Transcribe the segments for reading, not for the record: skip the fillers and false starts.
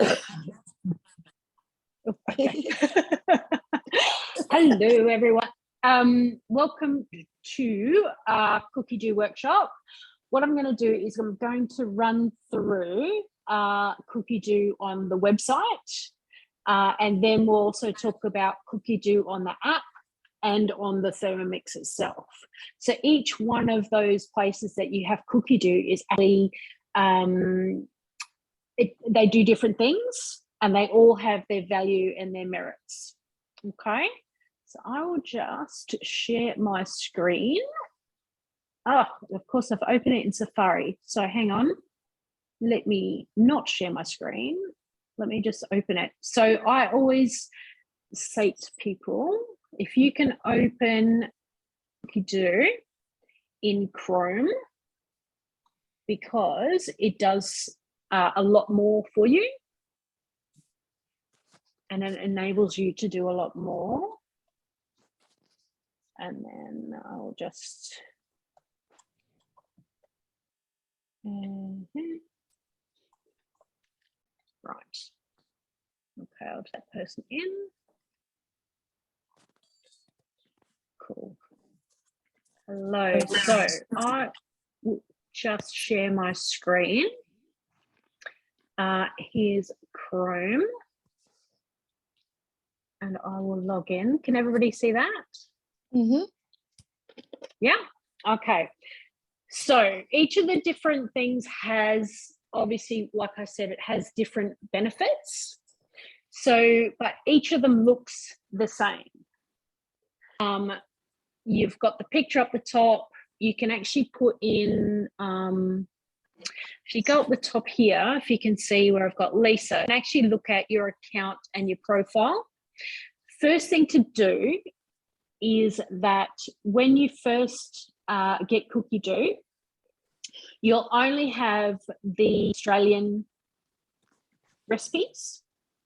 Okay. Hello, everyone. Welcome to Cookidoo Workshop. What I'm going to do is I'm going to run through Cookidoo on the website, and then we'll also talk about Cookidoo on the app and on the Thermomix itself. So each one of those places that you have Cookidoo is actually, they do different things, and they all have their value and their merits. Okay, so I will just share my screen. Oh, of course, I've opened it in Safari. So hang on. Let me not share my screen. Let me just open it. So I always say to people, if you can open Cookidoo in Chrome, because it does a lot more for you, and it enables you to do a lot more. And then I'll just right. Okay, I'll put that person in. Cool. Hello. So I will just share my screen. Here's Chrome. And I will log in. Can everybody see that? Mm-hmm. Yeah. Okay. So each of the different things has, obviously, like I said, it has different benefits. So, but each of them looks the same. You've got the picture up the top. You can actually put in, if you go up the top here, if you can see where I've got Lisa, and actually look at your account and your profile. First thing to do is that when you first get Cookidoo, you'll only have the Australian recipes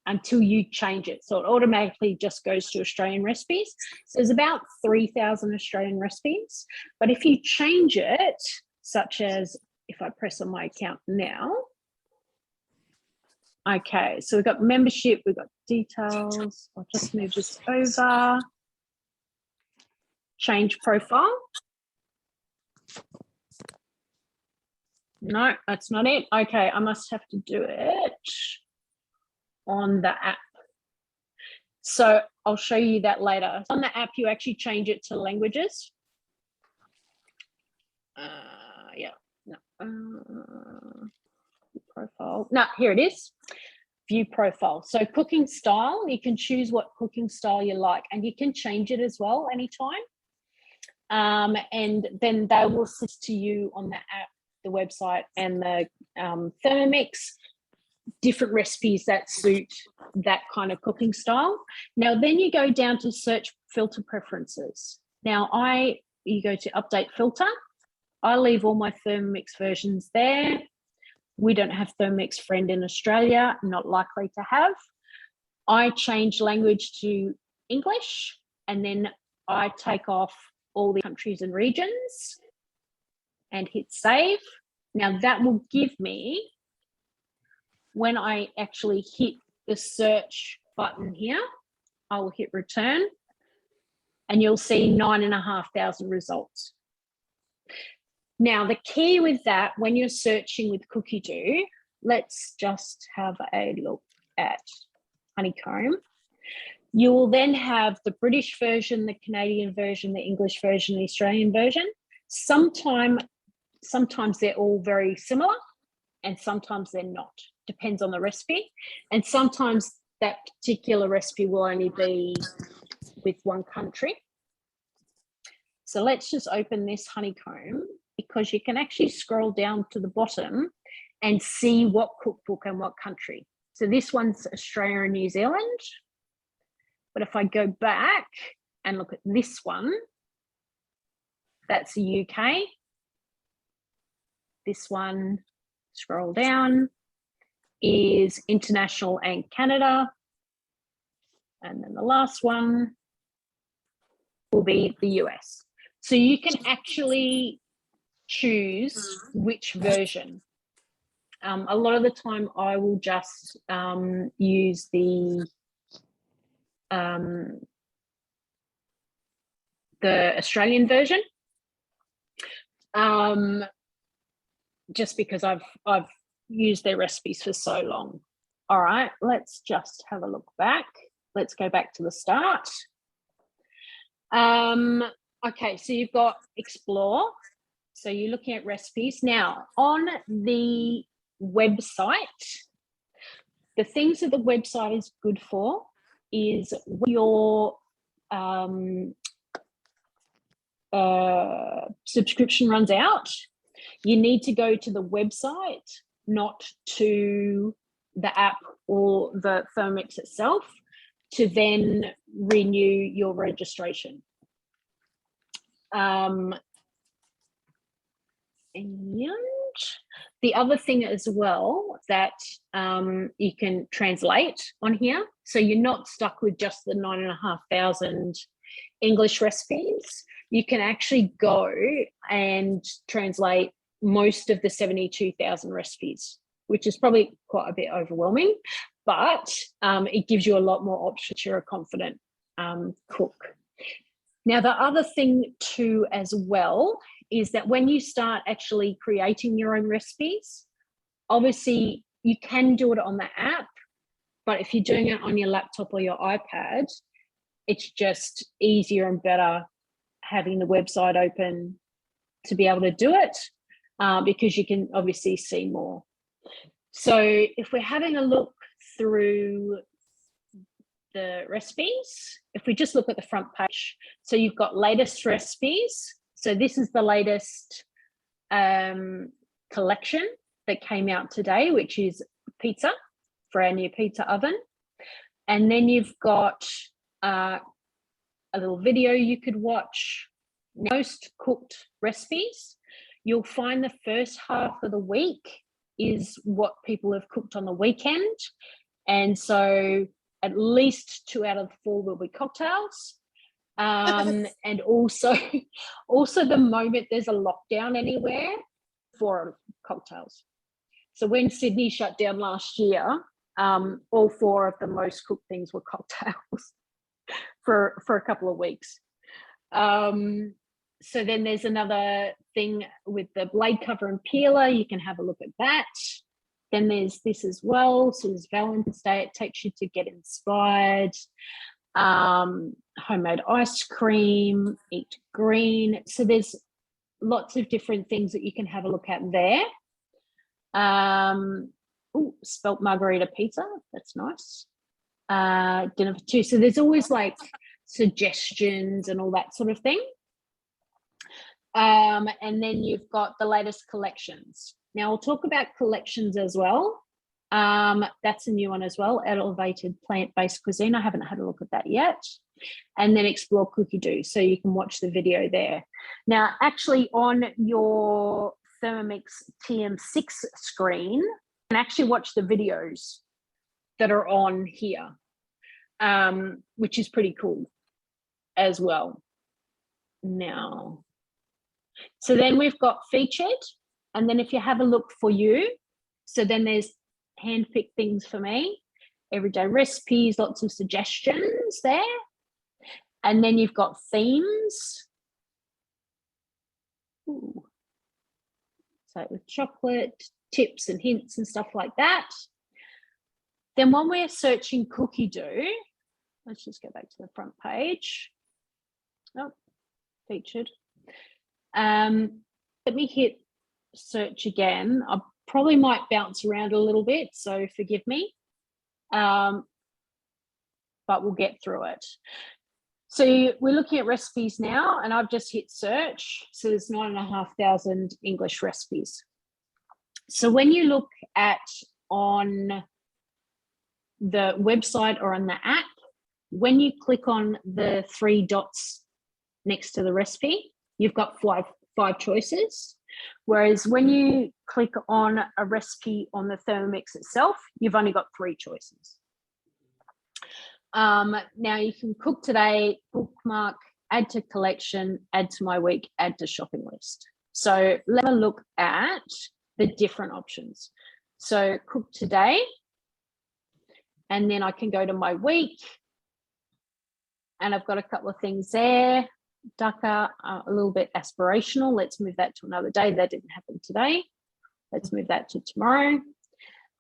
until you change it. So it automatically just goes to Australian recipes. So there's about 3,000 Australian recipes. But if you change it, such as if I press on my account now, okay, so we've got membership, we've got details. I'll just move this over. Change profile. No, that's not it. Okay, I must have to do it on the app. So I'll show you that later. On the app, you actually change it to languages. Yeah, no. Profile. No, here it is. View profile. So cooking style, you can choose what cooking style you like, and you can change it as well anytime. And then they will assist to you on the app, the website, and the Thermomix, different recipes that suit that kind of cooking style. Now, then you go down to search filter preferences. Now, you go to update filter. I leave all my Thermomix versions there. We don't have Thermomix Friend in Australia, not likely to have. I change language to English, and then I take off all the countries and regions and hit save. Now that will give me, when I actually hit the search button here, I will hit return, and you'll see 9,500 results. Now, the key with that, when you're searching with Cookidoo, let's just have a look at Honeycomb. You will then have the British version, the Canadian version, the English version, the Australian version. Sometimes they're all very similar, and sometimes they're not. Depends on the recipe. And sometimes that particular recipe will only be with one country. So let's just open this Honeycomb, because you can actually scroll down to the bottom and see what cookbook and what country. So this one's Australia and New Zealand. But if I go back and look at this one, that's the UK. This one, scroll down, is international and Canada. And then the last one will be the US. So you can actually choose which version. A lot of the time I will just use the Australian version, just because I've used their recipes for so long. All right, let's just have a look back. Let's go back to the start. Okay, so you've got explore. So you're looking at recipes. Now, on the website, the things that the website is good for is when your subscription runs out, you need to go to the website, not to the app or the Thermomix itself, to then renew your registration. And the other thing as well that you can translate on here, so you're not stuck with just the 9,500 English recipes. You can actually go and translate most of the 72,000 recipes, which is probably quite a bit overwhelming, but it gives you a lot more options. You're a confident cook. Now, the other thing too as well is that when you start actually creating your own recipes, obviously you can do it on the app, but if you're doing it on your laptop or your iPad, it's just easier and better having the website open to be able to do it, because you can obviously see more. So if we're having a look through the recipes, if we just look at the front page, so you've got latest recipes. So this is the latest collection that came out today, which is pizza for our new pizza oven. And then you've got a little video you could watch. Most cooked recipes, you'll find the first half of the week is what people have cooked on the weekend. And so at least 2 out of 4 will be cocktails. And also the moment there's a lockdown anywhere, 4 cocktails. So when Sydney shut down last year, all 4 of the most cooked things were cocktails for a couple of weeks. So then there's another thing with the blade cover and peeler. You can have a look at that. Then there's this as well. So there's Valentine's Day. It takes you to get inspired. Homemade ice cream, eat green. So there's lots of different things that you can have a look at there. Spelt margarita pizza. That's nice. Dinner for 2. So there's always like suggestions and all that sort of thing. And then you've got the latest collections. Now we'll talk about collections as well. That's a new one as well, elevated plant-based cuisine. I haven't had a look at that yet. And then explore Cookidoo, so you can watch the video there. Now, actually on your Thermomix TM6 screen, you can actually watch the videos that are on here, which is pretty cool as well. Now, so then we've got featured, and then if you have a look for you, so then there's handpicked things for me, everyday recipes, lots of suggestions there. And then you've got themes. Ooh. So with chocolate, tips and hints and stuff like that. Then when we're searching Cookidoo, let's just go back to the front page. Oh, featured. Let me hit search again. I probably might bounce around a little bit, so forgive me. But we'll get through it. So we're looking at recipes now, and I've just hit search. So there's 9,500 English recipes. So when you look at on the website or on the app, when you click on the 3 dots next to the recipe, you've got five choices. Whereas when you click on a recipe on the Thermomix itself, you've only got 3 choices. Now you can cook today, bookmark, add to collection, add to my week, add to shopping list. So let's have a look at the different options. So cook today, and then I can go to my week, and I've got a couple of things there. Dukkha, a little bit aspirational. Let's move that to another day. That didn't happen today. Let's move that to tomorrow.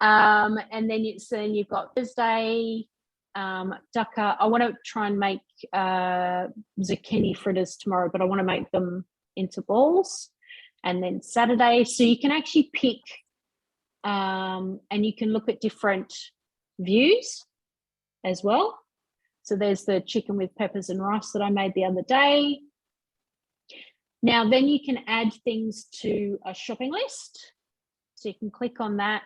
And then you've got Thursday, dukkha. I want to try and make zucchini fritters tomorrow, but I want to make them into balls. And then Saturday, so you can actually pick, and you can look at different views as well. So there's the chicken with peppers and rice that I made the other day. Now then you can add things to a shopping list. So you can click on that,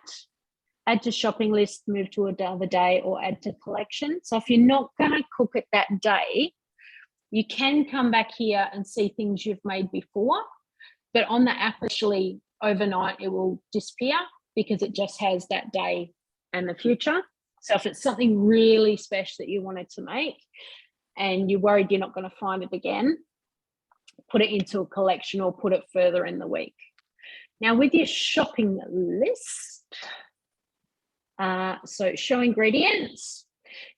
add to shopping list, move to another day, or add to collection. So if you're not going to cook it that day, you can come back here and see things you've made before. But on the app, actually overnight, it will disappear because it just has that day and the future. So if it's something really special that you wanted to make and you're worried you're not going to find it again, put it into a collection or put it further in the week. Now with your shopping list, so show ingredients,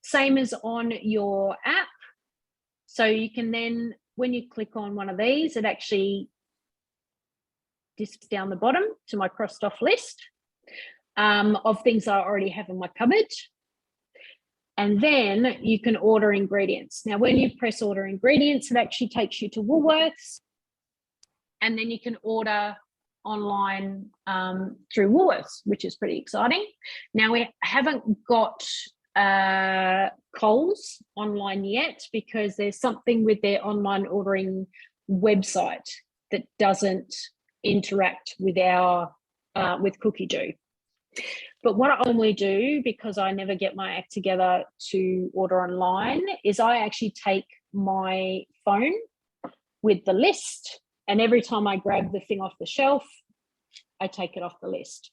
same as on your app. So you can then, when you click on one of these, it actually disks down the bottom to my crossed off list of things I already have in my cupboard. And then you can order ingredients. Now, when you press order ingredients, it actually takes you to Woolworths, and then you can order online through Woolworths, which is pretty exciting. Now, we haven't got Coles online yet because there's something with their online ordering website that doesn't interact with our with Cookidoo. But what I normally do, because I never get my act together to order online, is I actually take my phone with the list, and every time I grab the thing off the shelf, I take it off the list.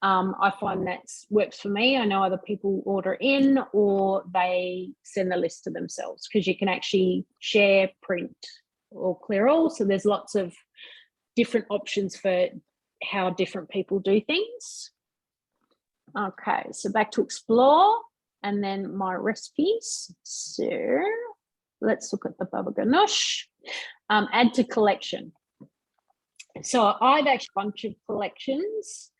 I find that works for me. I know other people order in or they send the list to themselves, because you can actually share, print, or clear all. So there's lots of different options for how different people do things. Okay, so back to explore and then my recipes. So let's look at the baba ganoush. Add to collection. So I've actually a bunch of collections,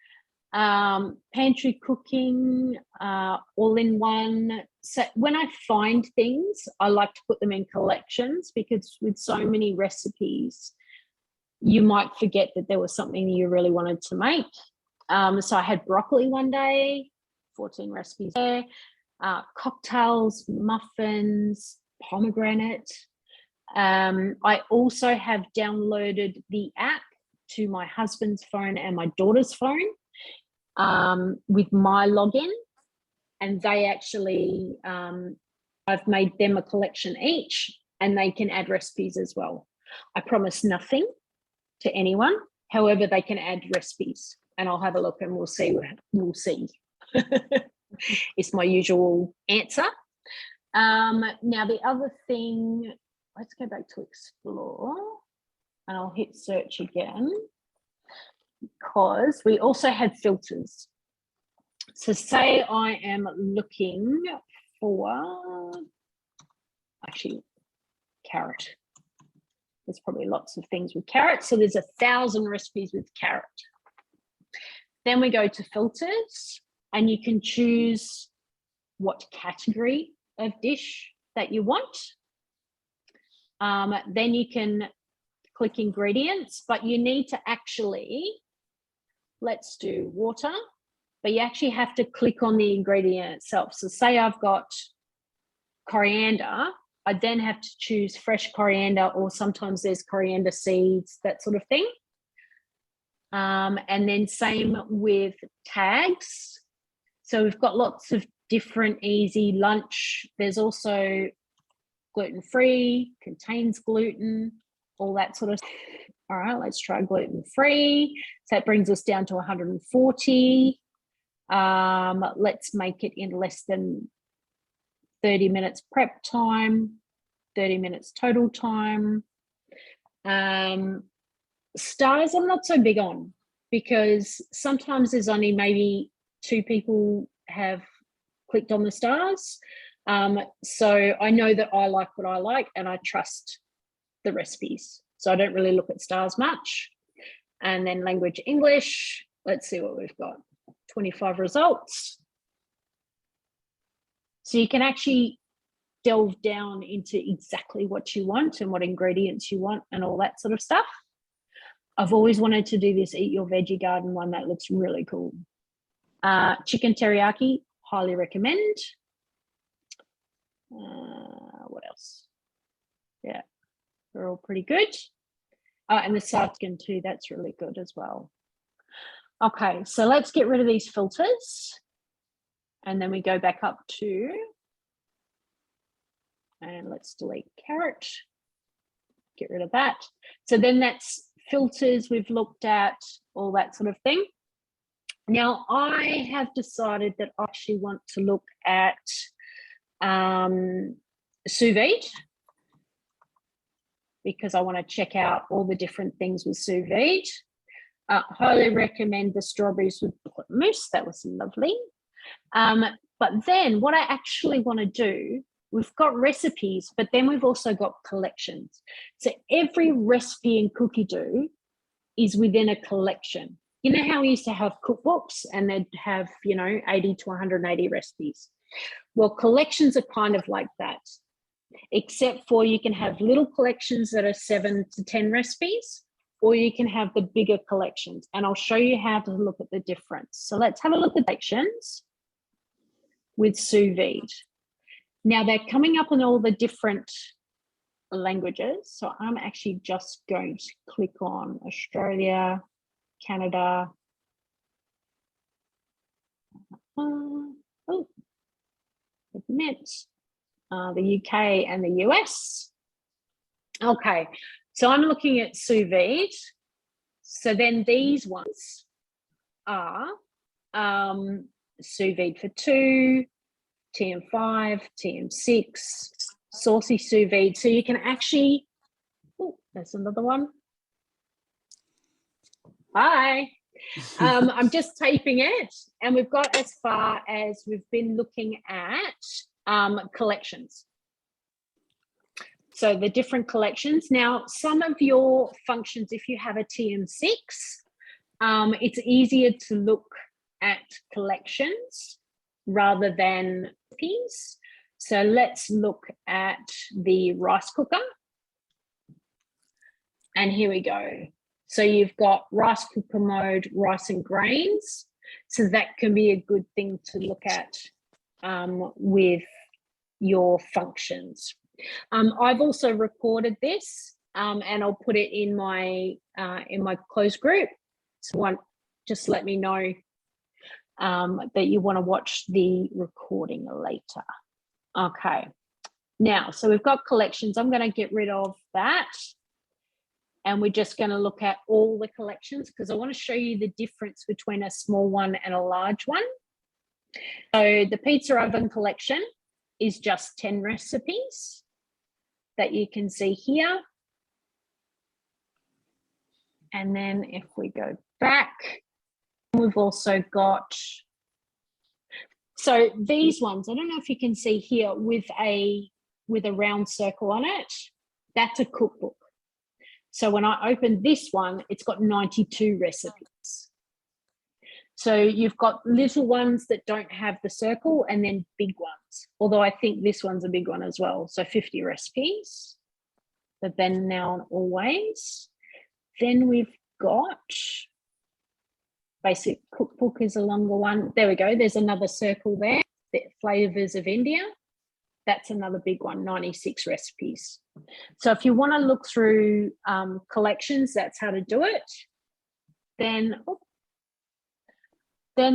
pantry cooking, all in one. So when I find things, I like to put them in collections, because with so many recipes, you might forget that there was something you really wanted to make. So I had broccoli one day, 14 recipes there, cocktails, muffins, pomegranate. I also have downloaded the app to my husband's phone and my daughter's phone with my login, and they actually, I've made them a collection each, and they can add recipes as well. I promise nothing to anyone, however, they can add recipes. And I'll have a look and we'll see. We'll see. It's my usual answer. Now, the other thing, let's go back to explore, and I'll hit search again, because we also had filters. So say I am looking for, actually, carrot. There's probably lots of things with carrot. So there's 1,000 recipes with carrot. Then we go to filters, and you can choose what category of dish that you want. Then you can click ingredients, but you need to actually, let's do water, but you actually have to click on the ingredient itself. So say I've got coriander, I then have to choose fresh coriander, or sometimes there's coriander seeds, that sort of thing. And then same with tags. So we've got lots of different easy lunch. There's also gluten-free, contains gluten, all that sort of stuff. All right, let's try gluten-free. So that brings us down to 140. Let's make it in less than 30 minutes prep time, 30 minutes total time. Stars I'm not so big on. because sometimes there's only maybe 2 people have clicked on the stars. So I know that I like what I like and I trust the recipes. So I don't really look at stars much. And then language English, let's see what we've got. 25 results. So you can actually delve down into exactly what you want and what ingredients you want and all that sort of stuff. I've always wanted to do this Eat Your Veggie Garden one. That looks really cool. Chicken teriyaki, highly recommend. What else? Yeah, they're all pretty good. And the Sarkin too, that's really good as well. Okay, so let's get rid of these filters. And then we go back up to, and let's delete carrot. Get rid of that. So then that's filters we've looked at, all that sort of thing. Now I have decided that I actually want to look at sous vide, because I want to check out all the different things with sous vide. Highly recommend the strawberries with mousse. That was lovely. But then what I actually want to do, we've got recipes, but then we've also got collections. So every recipe in Cookidoo is within a collection. You know how we used to have cookbooks and they'd have, 80 to 180 recipes? Well, collections are kind of like that, except for you can have little collections that are 7 to 10 recipes, or you can have the bigger collections. And I'll show you how to look at the difference. So let's have a look at collections with sous vide. Now they're coming up in all the different languages. So I'm actually just going to click on Australia, Canada. Admit, the UK and the US. Okay, so I'm looking at sous vide. So then these ones are sous vide for 2, TM5, TM6, saucy sous vide. So you can actually, oh, there's another one. Hi. I'm just taping it, and we've got as far as we've been looking at collections. So the different collections. Now, some of your functions, if you have a TM6, it's easier to look at collections rather than recipes. So let's look at the rice cooker. And here we go. So you've got rice cooker mode, rice and grains. So that can be a good thing to look at with your functions. I've also recorded this and I'll put it in my closed group. So just let me know that you want to watch the recording later. Okay. Now, so we've got collections. I'm going to get rid of that. And we're just going to look at all the collections because I want to show you the difference between a small one and a large one. So the pizza oven collection is just 10 recipes that you can see here. And then if we go back, we've also got, so these ones, I don't know if you can see here with a round circle on it, that's a cookbook. So when I open this one, it's got 92 recipes. So you've got little ones that don't have the circle and then big ones, although I think this one's a big one as well. So 50 recipes, the then, now, and always. Then we've got basic cookbook is a longer one. There we go. There's another circle there, the flavors of India. That's another big one, 96 recipes. So if you want to look through collections, that's how to do it. Then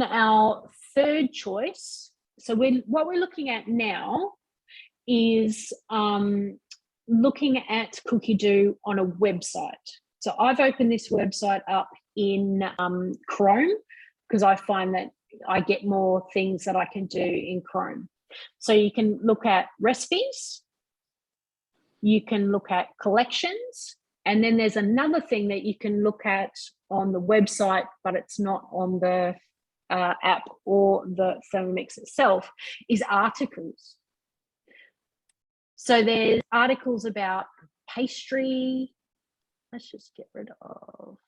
our third choice, so what we're looking at now is looking at Cookidoo on a website. So I've opened this website up in Chrome because I find that I get more things that I can do in Chrome. So you can look at recipes, you can look at collections, and then there's another thing that you can look at on the website, but it's not on the app or the Thermomix itself, is articles. So there's articles about pastry. Let's just get rid of,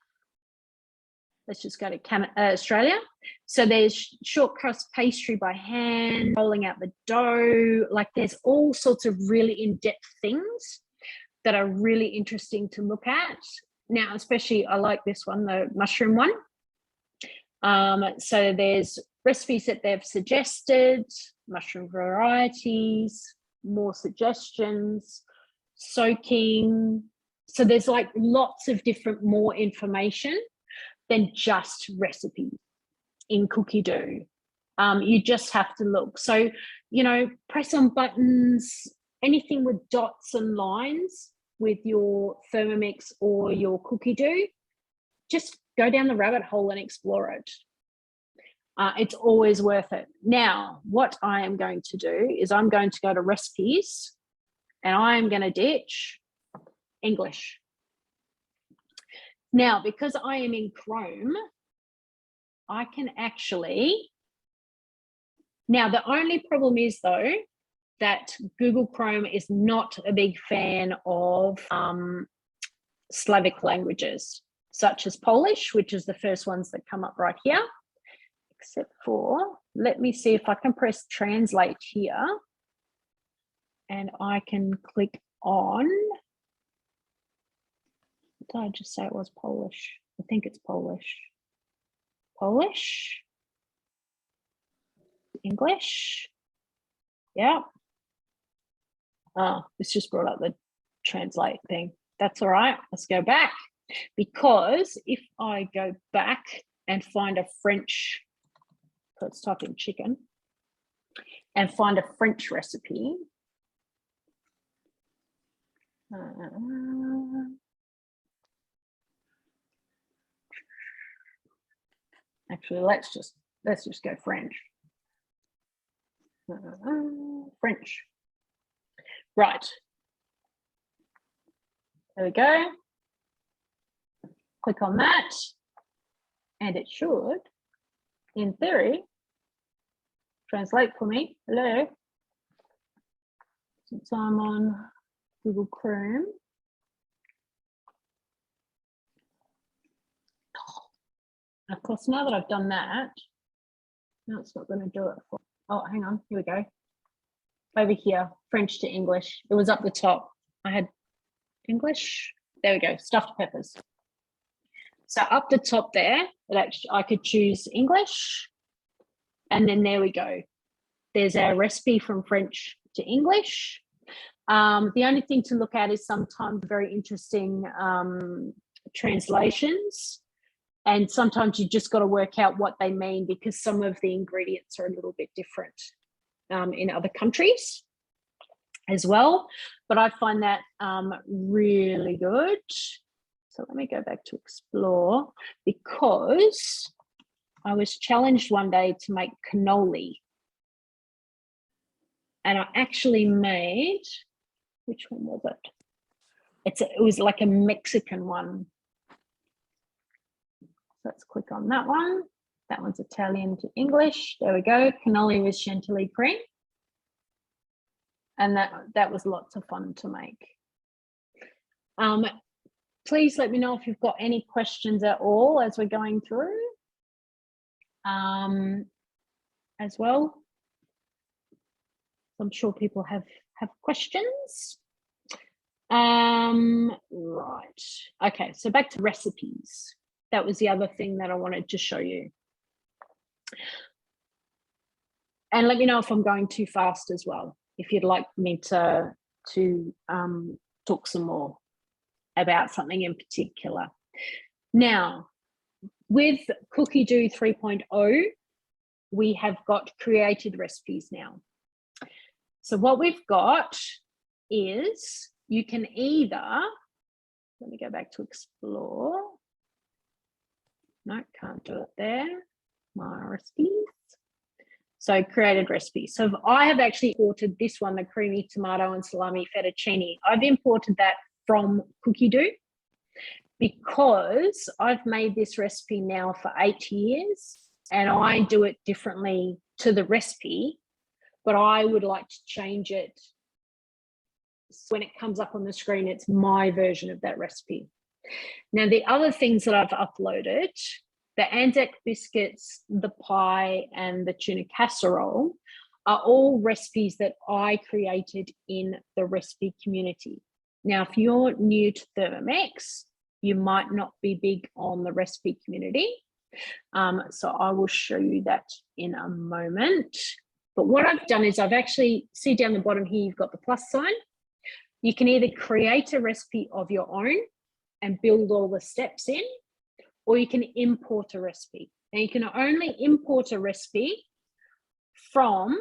let's just go to Australia. So there's short crust pastry by hand, rolling out the dough. Like there's all sorts of really in-depth things that are really interesting to look at. Now, especially I like this one, the mushroom one. So there's recipes that they've suggested, mushroom varieties, more suggestions, soaking. So there's like lots of different more information than just recipes in Cookidoo. You just have to look. So, you know, press on buttons, anything with dots and lines with your Thermomix or your Cookidoo, just go down the rabbit hole and explore it. It's always worth it. Now, what I am going to do is I'm going to go to recipes and I am going to ditch English. Now, because I am in Chrome, I can actually, now the only problem is though, that Google Chrome is not a big fan of Slavic languages, such as Polish, which is the first ones that come up right here, except for, let me see if I can press translate here and I can click on, did I just say it was Polish? I think it's Polish. Polish, English, yeah. Oh, it's just brought up the translate thing. That's all right, let's go back. Because if I go back and find a French, let's type in chicken, and find a French recipe. Actually, let's just go French. French. Right. There we go. Click on that, and it should, in theory, translate for me. Hello. Since I'm on Google Chrome. Of course, now that I've done that, no, it's not going to do it. Oh, hang on. Here we go. Over here, French to English. It was up the top. I had English. There we go. Stuffed peppers. So up the top there, it actually, I could choose English. And then there we go. There's our recipe from French to English. The only thing to look at is sometimes very interesting translations. And sometimes you just got to work out what they mean because some of the ingredients are a little bit different in other countries as well. But I find that really good. So let me go back to explore because I was challenged one day to make cannoli. And I actually made, which one was it? It was like a Mexican one. Let's click on that one. That one's Italian to English. There we go. Cannoli with chantilly cream. And that was lots of fun to make. Please let me know if you've got any questions at all as we're going through as well. I'm sure people have questions. Right. Okay, so back to recipes. That was the other thing that I wanted to show you. And let me know if I'm going too fast as well, if you'd like me to talk some more about something in particular. Now, with Cookidoo 3.0, we have got created recipes now. So what we've got is you can either, let me go back to explore. No, can't do it there. My recipes. So created recipes. So I have actually imported this one, the creamy tomato and salami fettuccine. I've imported that from Cookidoo. because I've made this recipe now for 8 years and I do it differently to the recipe, but I would like to change it. When it comes up on the screen, it's my version of that recipe. Now, the other things that I've uploaded, the Anzac biscuits, the pie, and the tuna casserole are all recipes that I created in the recipe community. Now, if you're new to Thermomix, you might not be big on the recipe community. So I will show you that in a moment. But what I've done is I've actually, see down the bottom here, you've got the plus sign. You can either create a recipe of your own and build all the steps in, or you can import a recipe. Now, you can only import a recipe from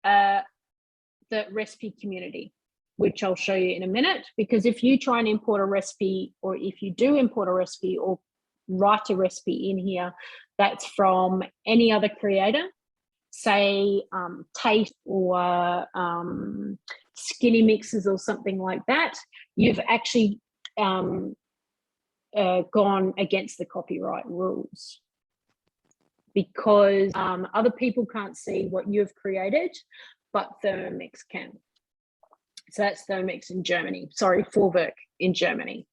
the recipe community, which I'll show you in a minute, because if you try and import a recipe, or if you do import a recipe or write a recipe in here that's from any other creator, say Tate or Skinny Mixes or something like that, you've actually gone against the copyright rules, because other people can't see what you've created, but Thermomix can. So that's Thermomix in Germany, sorry, Vorwerk in Germany.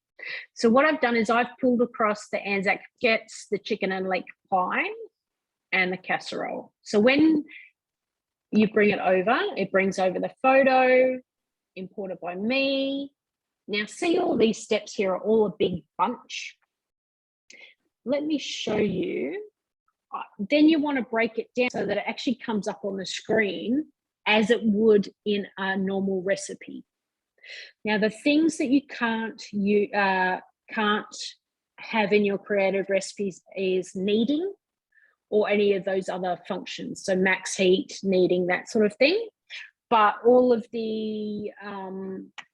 So what I've done is I've pulled across the Anzac biscuits, the chicken and leek pie, and the casserole. So when you bring it brings over the photo, imported by me. Now, see, all these steps here are all a big bunch. Let me show you. Then you want to break it down so that it actually comes up on the screen as it would in a normal recipe. Now, the things that you can't have in your creative recipes is kneading or any of those other functions. So max heat, kneading, that sort of thing. But all of the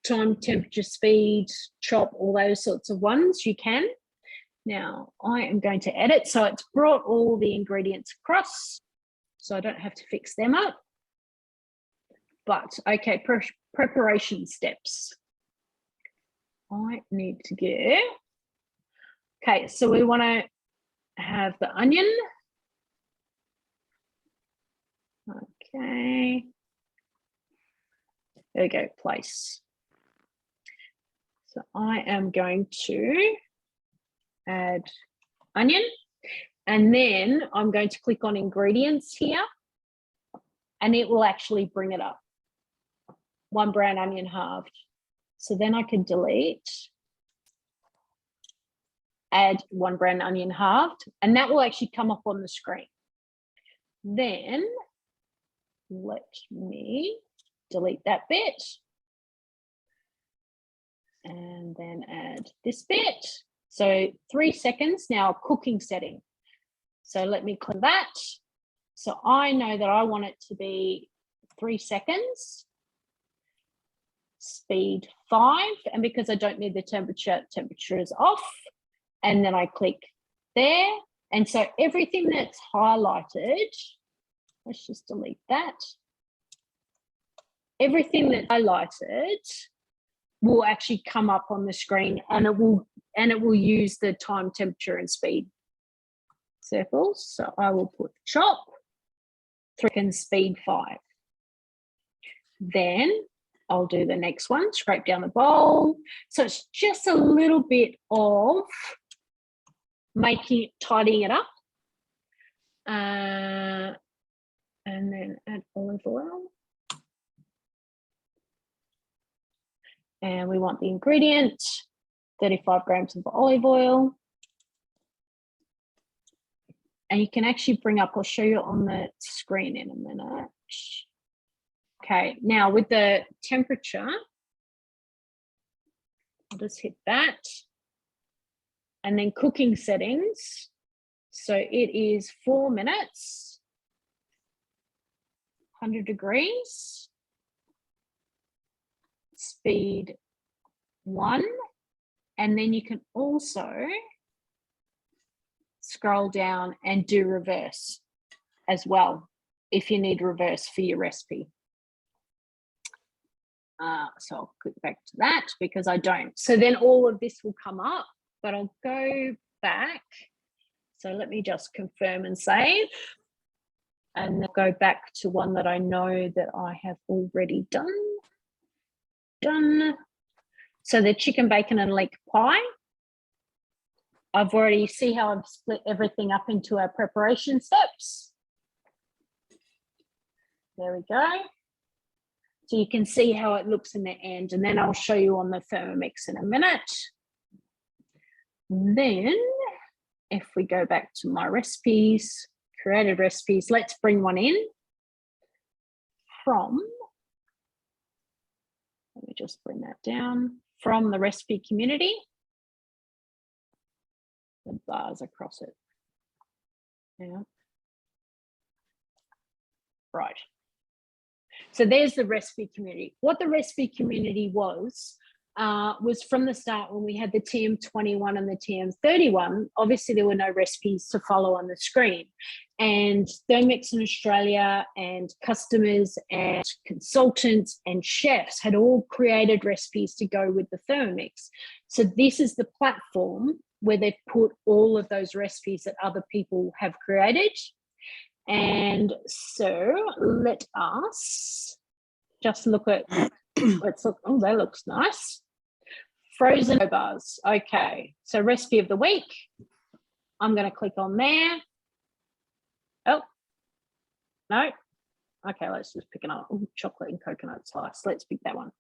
time, temperature, speed, chop, all those sorts of ones, you can. Now, I am going to edit. So it's brought all the ingredients across, so I don't have to fix them up. But, okay, preparation steps. I need to get, okay, so we want to have the onion. Okay. There we go, place. So I am going to add onion, and then I'm going to click on ingredients here, and it will actually bring it up. 1 brown onion halved. So then I can delete, add 1 brown onion halved, and that will actually come up on the screen. Then let me delete that bit and then add this bit. So 3 seconds now, cooking setting. So let me click that. So I know that I want it to be 3 seconds, speed 5, and because I don't need the temperature is off, and then I click there. And so everything that's highlighted, let's just delete that. Everything that's highlighted will actually come up on the screen, and it will use the time, temperature, and speed circles. So I will put chop, 3 and speed 5. Then I'll do the next one, scrape down the bowl. So it's just a little bit of tidying it up. And then add olive oil. And we want the ingredient, 35 grams of olive oil. And you can actually bring up, I'll show you on the screen in a minute. Okay, now with the temperature, I'll just hit that. And then cooking settings. So it is 4 minutes, 100 degrees, speed 1. And then you can also scroll down and do reverse as well, if you need reverse for your recipe. So I'll click back to that because I don't. So then all of this will come up, but I'll go back. So let me just confirm and save. And then go back to one that I know that I have already done. Done. So the chicken, bacon and leek pie. I've already see how I've split everything up into our preparation steps. There we go. So you can see how it looks in the end, and then I'll show you on the Thermomix in a minute. Then if we go back to my recipes, created recipes, let's bring one in from, let me just bring that down, from the recipe community. The bars across it. Yeah. Right. So there's the recipe community. What the recipe community was from the start when we had the TM21 and the TM31, obviously there were no recipes to follow on the screen. And Thermomix in Australia and customers and consultants and chefs had all created recipes to go with the Thermomix. So this is the platform where they've put all of those recipes that other people have created. And so let us just look at, let's look, oh, that looks nice. Frozen bars. Okay, so recipe of the week. I'm going to click on there. Oh, no. Okay, let's just pick it up. Ooh, chocolate and coconut slice. Let's pick that one.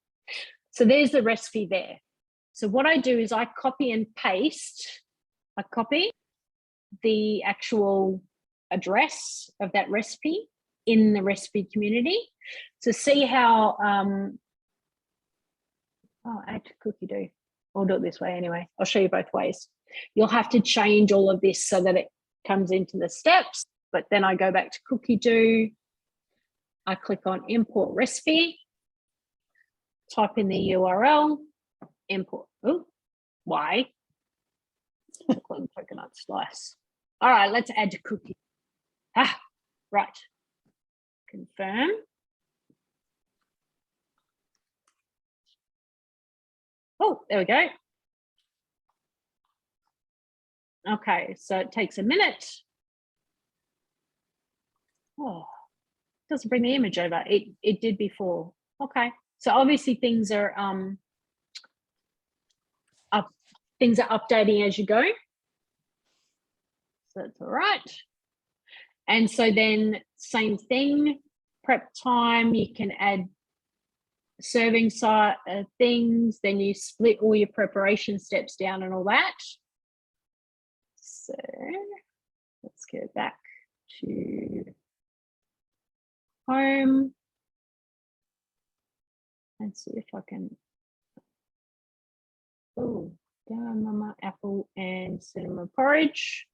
So there's the recipe there. So what I do is I copy and paste. I copy the actual address of that recipe in the recipe community to see how add to Cookidoo. I'll do it this way anyway. I'll show you both ways. You'll have to change all of this so that it comes into the steps, but then I go back to Cookidoo. I click on import recipe, type in the URL, import. Oh, why? Chocolate and coconut slice. All right, let's add to Cookidoo. Right. Confirm. Oh, there we go. Okay, so it takes a minute. Oh, it doesn't bring the image over. It did before. Okay, so obviously things are updating as you go. So that's all right. And so then same thing, prep time, you can add serving things, then you split all your preparation steps down and all that. So let's go back to home and see if I can, oh, down mama, apple and cinnamon porridge.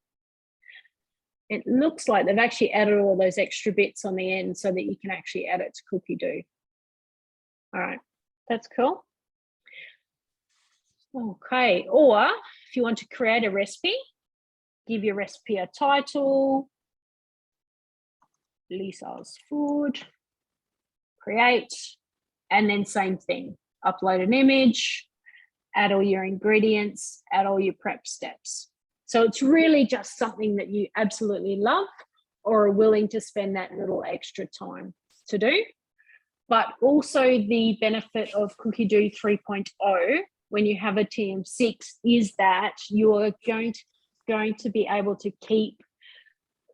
It looks like they've actually added all those extra bits on the end so that you can actually add it to Cookidoo. All right, that's cool. Okay, or if you want to create a recipe, give your recipe a title, Lisa's food, create, and then same thing, upload an image, add all your ingredients, add all your prep steps. So it's really just something that you absolutely love or are willing to spend that little extra time to do. But also the benefit of Cookidoo 3.0 when you have a TM6 is that you are going to be able to keep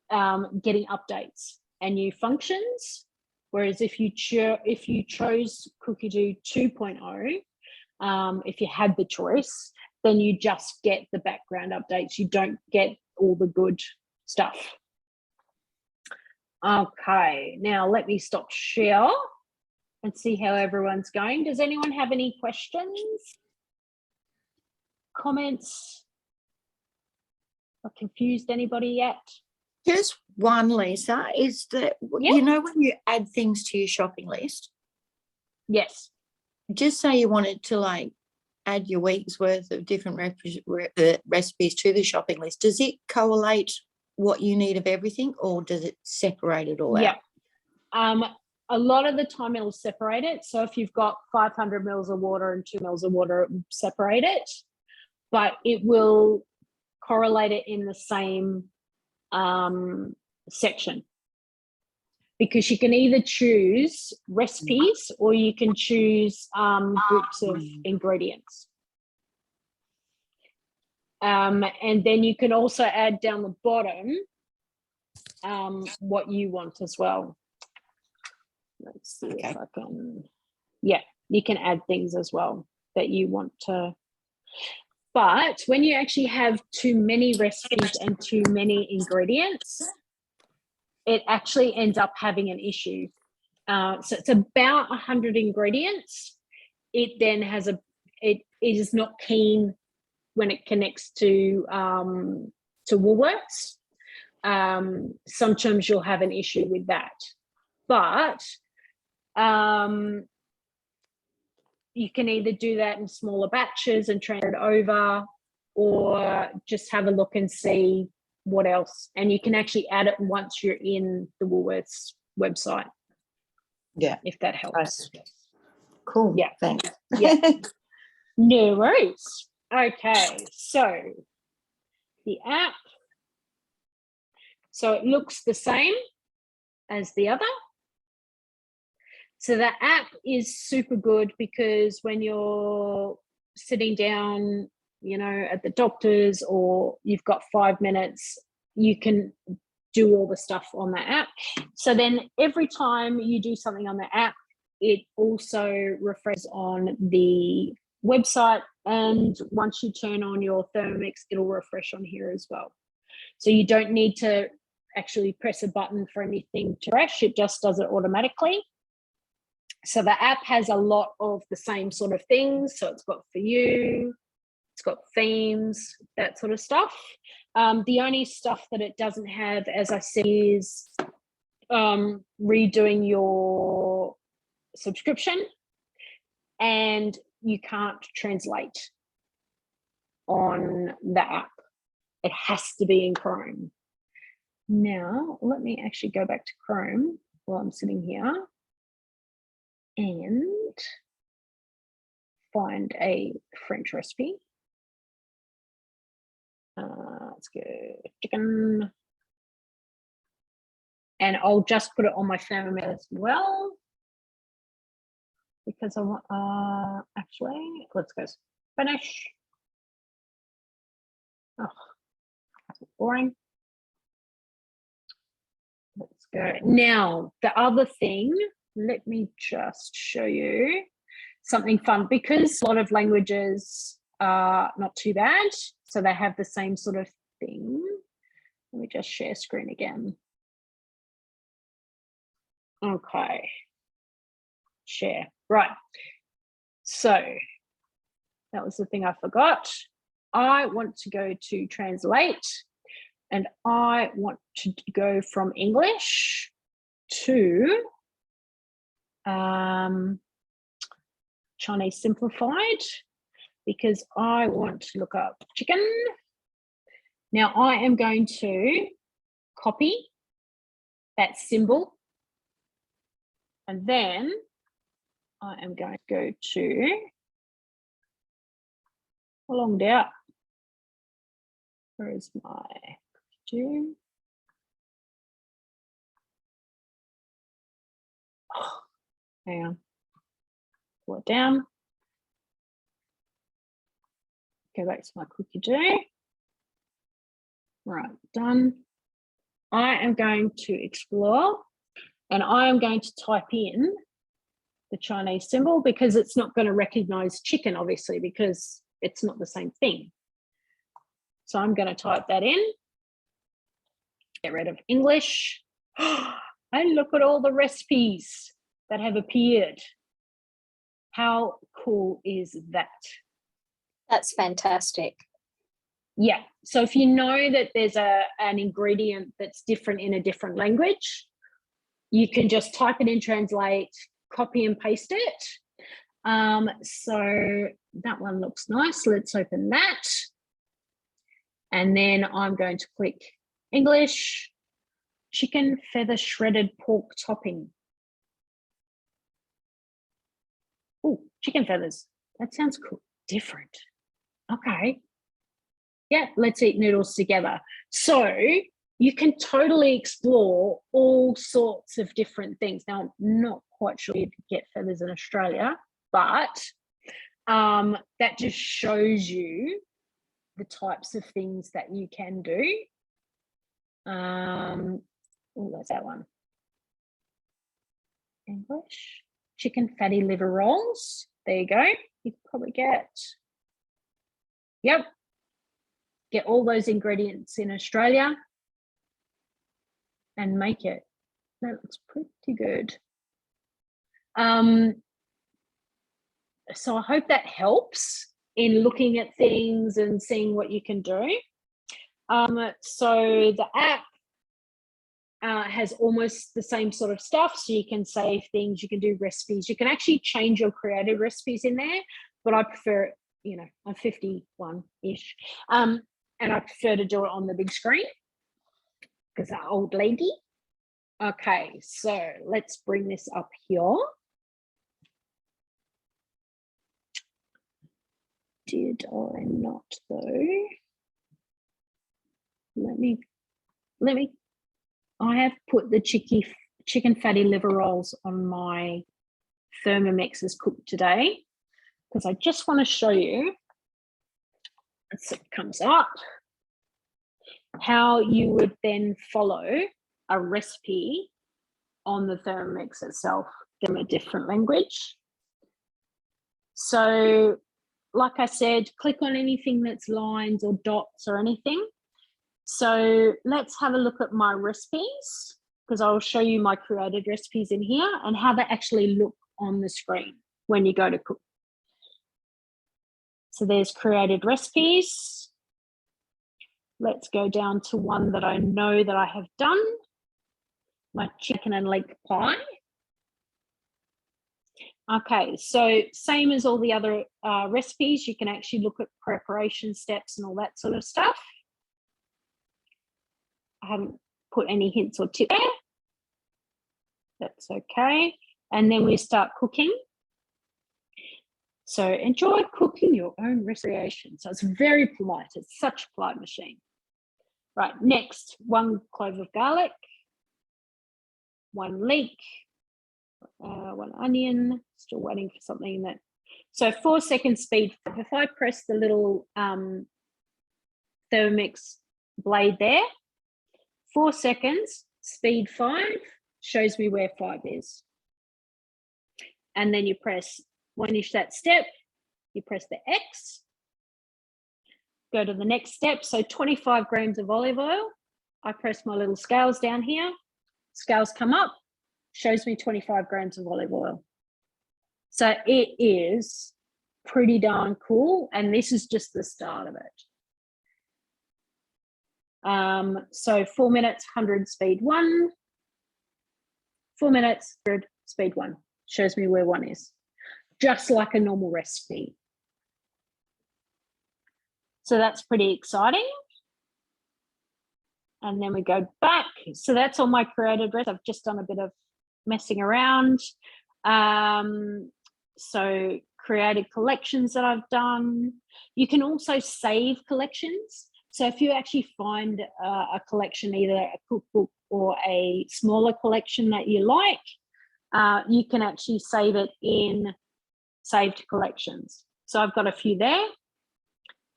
getting updates and new functions. Whereas if you chose Cookidoo 2.0, if you had the choice, then you just get the background updates. You don't get all the good stuff. Okay, now let me stop share and see how everyone's going. Does anyone have any questions, comments? Or confused anybody yet? Just one, Lisa, is that, yeah, you know, when you add things to your shopping list? Yes. Just say you wanted to like add your week's worth of different recipes to the shopping list. Does it collate what you need of everything or does it separate it all out? Yeah. a lot of the time it'll separate it. So if you've got 500 mils of water and 2 mils of water, it will separate it, but it will correlate it in the same section, because you can either choose recipes or you can choose groups of ingredients. And then you can also add down the bottom what you want as well. Let's see if I can, yeah, you can add things as well that you want to. But when you actually have too many recipes and too many ingredients, it actually ends up having an issue. So it's about 100 ingredients. It then has it is not keen when it connects to Woolworths. Sometimes you'll have an issue with that, but you can either do that in smaller batches and transfer it over, or just have a look and see what else. And you can actually add it once you're in the Woolworths website. Yeah, if that helps. Cool. Yeah, thanks. Yeah. No worries. Okay, so the app. So it looks the same as the other. So the app is super good because when you're sitting down, you know, at the doctor's, or you've got 5 minutes, you can do all the stuff on the app. So then every time you do something on the app, it also refreshes on the website. And once you turn on your Thermomix, it'll refresh on here as well. So you don't need to actually press a button for anything to refresh. It just does it automatically. So the app has a lot of the same sort of things. So it's got for you, it's got themes, that sort of stuff. The only stuff that it doesn't have, as I said, is redoing your subscription, and you can't translate on the app. It has to be in Chrome. Now, let me actually go back to Chrome while I'm sitting here and find a French recipe. Let's go chicken. And I'll just put it on my Thermomix as well, because I want, actually, let's go Spanish. Oh, that's boring. Let's go. Now, the other thing, let me just show you something fun, because a lot of languages are not too bad. So they have the same sort of thing. Let me just share screen again. Okay. Share. Right. So that was the thing I forgot. I want to go to translate, and I want to go from English to Chinese simplified, because I want to look up chicken. Now I am going to copy that symbol, and then I am going to go to along out. Where is my Cookidoo? Oh, hang on. Pull it down. Go back to my Cookidoo. Right, done. I am going to explore, and I am going to type in the Chinese symbol, because it's not going to recognize chicken, obviously, because it's not the same thing. So I'm going to type that in, get rid of English, and look at all the recipes that have appeared. How cool is that? That's fantastic. Yeah, so if you know that there's an ingredient that's different in a different language, you can just type it in Translate, copy and paste it. So that one looks nice. Let's open that. And then I'm going to click English, chicken feather shredded pork topping. Chicken feathers. That sounds cool. Different. Okay. Yeah, let's eat noodles together. So you can totally explore all sorts of different things. Now, I'm not quite sure you'd get feathers in Australia, but that just shows you the types of things that you can do. Oh, that's that one. English. Chicken fatty liver rolls. There you go. You can probably get, yep, get all those ingredients in Australia and make it. That looks pretty good. So I hope that helps in looking at things and seeing what you can do. So the app has almost the same sort of stuff. So you can save things, you can do recipes, you can actually change your created recipes in there, but I prefer, you know, I'm 51-ish, and I prefer to do it on the big screen because I'm an old lady. Okay, so let's bring this up here. Did I not though? Let me, I have put the chicken fatty liver rolls on my Thermomix as cooked today because I just want to show you, as it comes up, how you would then follow a recipe on the Thermomix itself in a different language. So, like I said, click on anything that's lines or dots or anything. So let's have a look at my recipes because I'll show you my created recipes in here and how they actually look on the screen when you go to cook. So there's created recipes. Let's go down to one that I know that I have done, my chicken and leg pie. Okay, so same as all the other recipes, you can actually look at preparation steps and all that sort of stuff. I haven't put any hints or tips there. That's okay. And then we start cooking. So enjoy cooking your own recreation. So it's very polite. It's such a polite machine. Right, next, 1 clove of garlic, 1 leek, 1 onion, still waiting for something that. So 4 seconds speed. If I press the little Thermomix blade there, 4 seconds, speed 5, shows me where 5 is. And then you finish that step, you press the X, go to the next step. So 25 grams of olive oil. I press my little scales down here, scales come up, shows me 25 grams of olive oil. So it is pretty darn cool. And this is just the start of it. So 4 minutes, 100 speed 1, 4 minutes, 100 speed 1, shows me where 1 is, just like a normal recipe. So that's pretty exciting. And then we go back. So that's all my created recipes. I've just done a bit of messing around. So created collections that I've done. You can also save collections. So if you actually find a collection, either a cookbook or a smaller collection that you like, you can actually save it in saved collections. So I've got a few there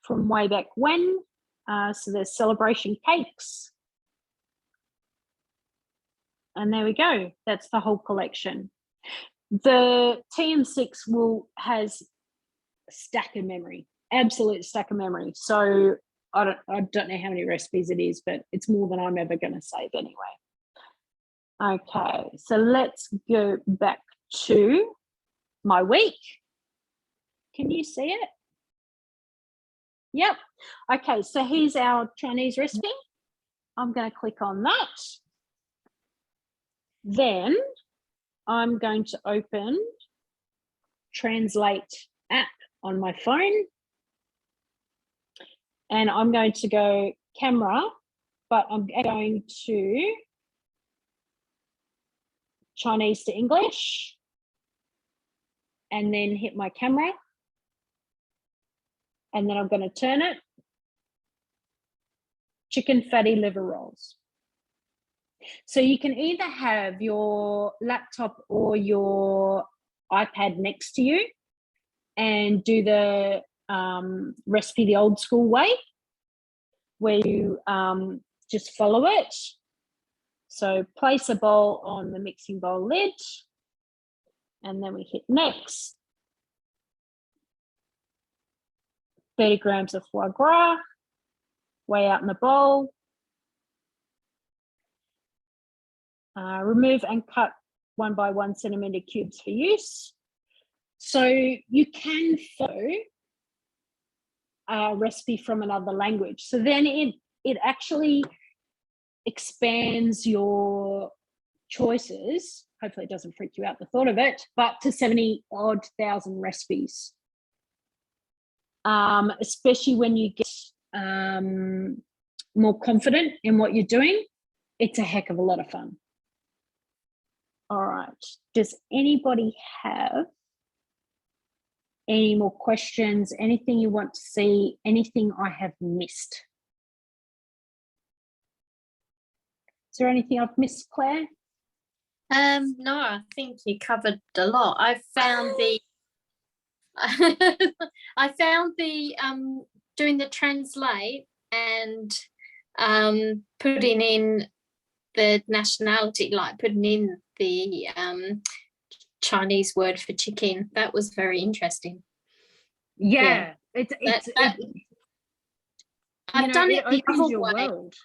from way back when. So there's celebration cakes. And there we go. That's the whole collection. The TM6 has a stack of memory, absolute stack of memory. So I don't know how many recipes it is, but it's more than I'm ever going to save anyway. Okay, so let's go back to my week. Can you see it? Yep. Okay, so here's our Chinese recipe. I'm going to click on that. Then I'm going to open Translate app on my phone. And I'm going to go camera, but I'm going to Chinese to English. and then hit my camera. And then I'm going to turn it. Chicken fatty liver rolls. So you can either have your laptop or your iPad next to you and do the recipe the old school way, where you just follow it. So place a bowl on the mixing bowl lid, and then we hit next. 30 grams of foie gras, weigh out in the bowl. Remove and cut 1 by 1 centimeter cubes for use. So you can follow a recipe from another language. So then it actually expands your choices. Hopefully it doesn't freak you out, the thought of it, but to 70-odd thousand recipes. Especially when you get more confident in what you're doing, it's a heck of a lot of fun. All right. Does anybody have any more questions? Anything you want to see? Anything I have missed? Is there anything I've missed, Claire? No, I think you covered a lot. I found the doing the translate and putting in the nationality, like putting in the Chinese word for chicken. That was very interesting. Yeah. I've done it the other way. World.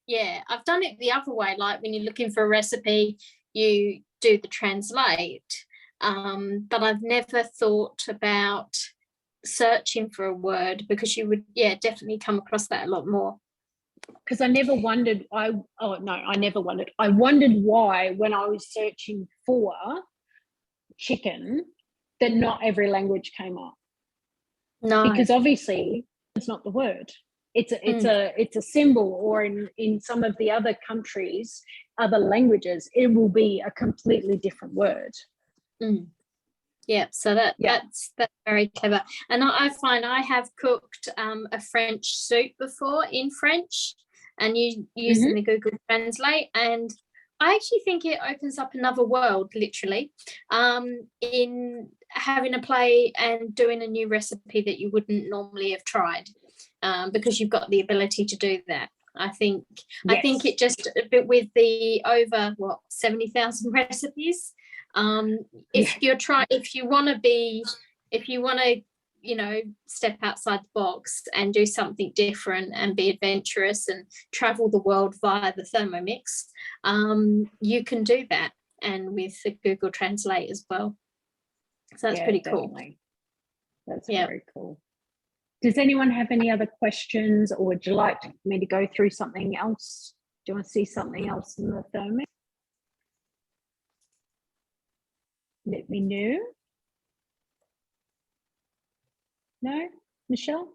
Yeah, I've done it the other way. Like when you're looking for a recipe, you do the translate. But I've never thought about searching for a word, because you would, definitely come across that a lot more. Because I never wondered, I wondered why, when I was searching for chicken, that not every language came up. No. Because obviously it's not the word. It's a symbol, or in some of the other countries, other languages, it will be a completely different word. Yeah, so that's very clever. And I find I have cooked a French soup before in French, and using the Google Translate, and I actually think it opens up another world, literally, in having a play and doing a new recipe that you wouldn't normally have tried, because you've got the ability to do that. I think it just a bit with the over 70,000 recipes. If you want to step outside the box and do something different and be adventurous and travel the world via the Thermomix, you can do that, and with the Google Translate as well. So that's pretty cool. That's very cool. Does anyone have any other questions, or would you like me to go through something else? Do you want to see something else in the Thermomix? Let me know. No? Michelle?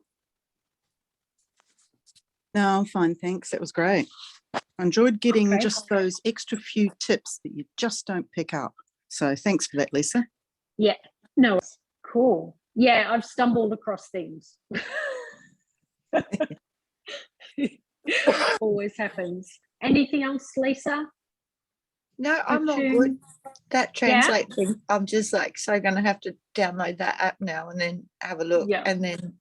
No, I'm fine, thanks. That was great. I enjoyed getting just those extra few tips that you just don't pick up. So thanks for that, Lisa. Yeah, no, it's cool. Yeah, I've stumbled across things. Always happens. Anything else, Lisa? No, I'm not good. That translate thing, I'm just like going to have to download that app now and then have a look. Yeah. And then,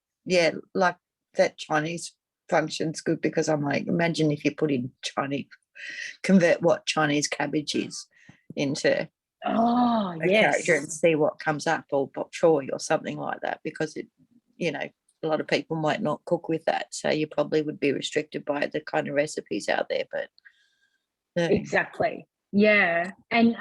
like that Chinese function's good, because I'm like, imagine if you put in convert what Chinese cabbage is into a character and see what comes up, or bok choy or something like that, because it, a lot of people might not cook with that. So you probably would be restricted by the kind of recipes out there. But exactly. Yeah. And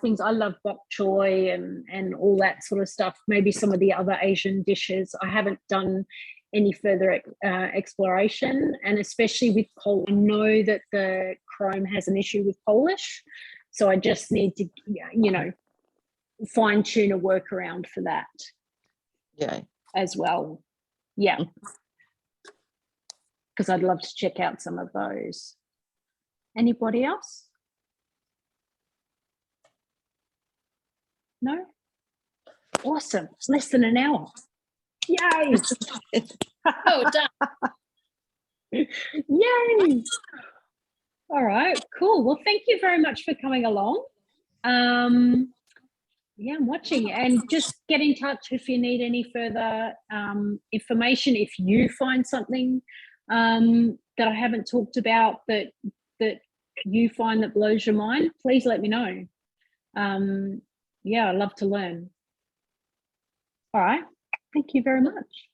things, I love bok choy and all that sort of stuff. Maybe some of the other Asian dishes. I haven't done any further exploration, and especially with Polish. I know that the Chrome has an issue with Polish, so I just need to fine tune a workaround for that as well. Yeah, because I'd love to check out some of those. Anybody else? No? Awesome. It's less than an hour. Yay. Oh, done. Yay. All right, cool. Well, thank you very much for coming along. Yeah, I'm watching, and just get in touch if you need any further information. If you find something that I haven't talked about that you find that blows your mind, please let me know. Yeah, I love to learn. All right, thank you very much.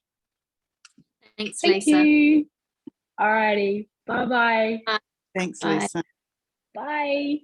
Thanks, Thank Lisa. you. All righty, bye-bye. Thanks, Bye. Lisa. Bye.